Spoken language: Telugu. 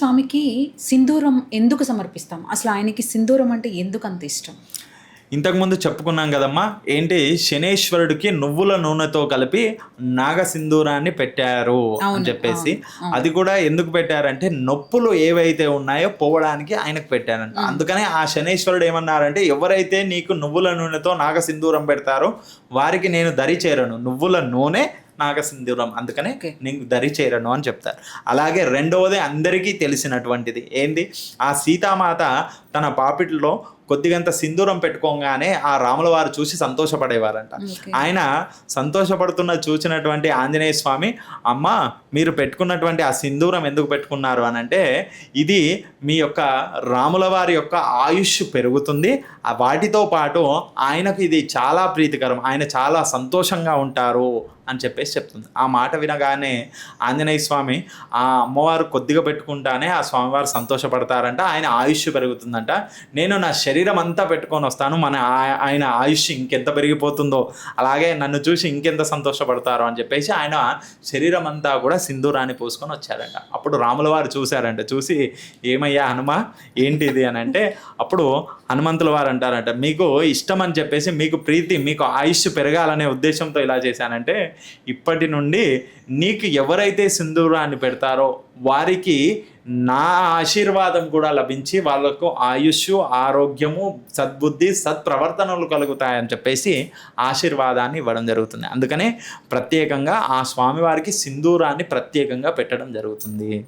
స్వామికి సింధూరం ఎందుకు సమర్పిస్తాం? అసలు ఆయనకి సింధూరం అంటే ఎందుకంత ఇష్టం? ఇంతకుముందు చెప్పుకున్నాం కదమ్మా. ఏంటి, శనేశ్వరుడికి నువ్వుల నూనెతో కలిపి నాగ సింధూరాన్ని పెట్టారు అని చెప్పేసి. అది కూడా ఎందుకు పెట్టారంటే నొప్పులు ఏవైతే ఉన్నాయో పోవడానికి ఆయనకు పెట్టారంట. అందుకనే ఆ శనేశ్వరుడు ఏమన్నారంటే, ఎవరైతే నీకు నువ్వుల నూనెతో నాగ సింధూరం పెడతారో వారికి నేను దరి చేరను. నువ్వుల నూనె నాగసింధూరం, అందుకనే నీకు దరి చేరను అని చెప్తారు. అలాగే రెండవది అందరికీ తెలిసినటువంటిది ఏంది, ఆ సీతామాత తన పాపిట్లో కొద్దిగంత సింధూరం పెట్టుకోగానే ఆ రాముల వారు చూసి సంతోషపడేవారంట. ఆయన సంతోషపడుతున్న చూసినటువంటి ఆంజనేయ స్వామి, అమ్మ మీరు పెట్టుకున్నటువంటి ఆ సింధూరం ఎందుకు పెట్టుకున్నారు అని అంటే, ఇది మీ యొక్క రాముల వారి యొక్క ఆయుష్ పెరుగుతుంది, వాటితో పాటు ఆయనకు ఇది చాలా ప్రీతికరం, ఆయన చాలా సంతోషంగా ఉంటారు అని చెప్పేసి చెప్తుంది. ఆ మాట వినగానే ఆంజనేయ స్వామి ఆ అమ్మవారు కొద్దిగా పెట్టుకుంటానే ఆ స్వామివారు సంతోషపడతారంట, ఆయన ఆయుష్ పెరుగుతుందంట. నేను నా శరీరం అంతా పెట్టుకొని వస్తాను, ఆయన ఆయుష్ ఇంకెంత పెరిగిపోతుందో, అలాగే నన్ను చూసి ఇంకెంత సంతోషపడతారో అని చెప్పేసి ఆయన శరీరం అంతా కూడా సింధూరాన్ని పూసుకొని వచ్చారంట. అప్పుడు రాముల వారు చూశారంట. చూసి, ఏమయ్యా హనుమ ఏంటిది అని అంటే, అప్పుడు హనుమంతుల వారు అంటారంట, మీకు ఇష్టం అని చెప్పేసి, మీకు ప్రీతి, మీకు ఆయుష్ పెరగాలనే ఉద్దేశంతో ఇలా చేశానంటే, ఇప్పటి నుండి నీకు ఎవరైతే సింధూరాన్ని పెడతారో వారికి నా ఆశీర్వాదం కూడా లభించి వాళ్ళకు ఆయుష్, ఆరోగ్యము, సద్బుద్ధి, సత్ప్రవర్తనలు కలుగుతాయని చెప్పేసి ఆశీర్వాదాన్ని ఇవ్వడం జరుగుతుంది. అందుకనే ప్రత్యేకంగా ఆ స్వామివారికి సింధూరాన్ని ప్రత్యేకంగా పెట్టడం జరుగుతుంది.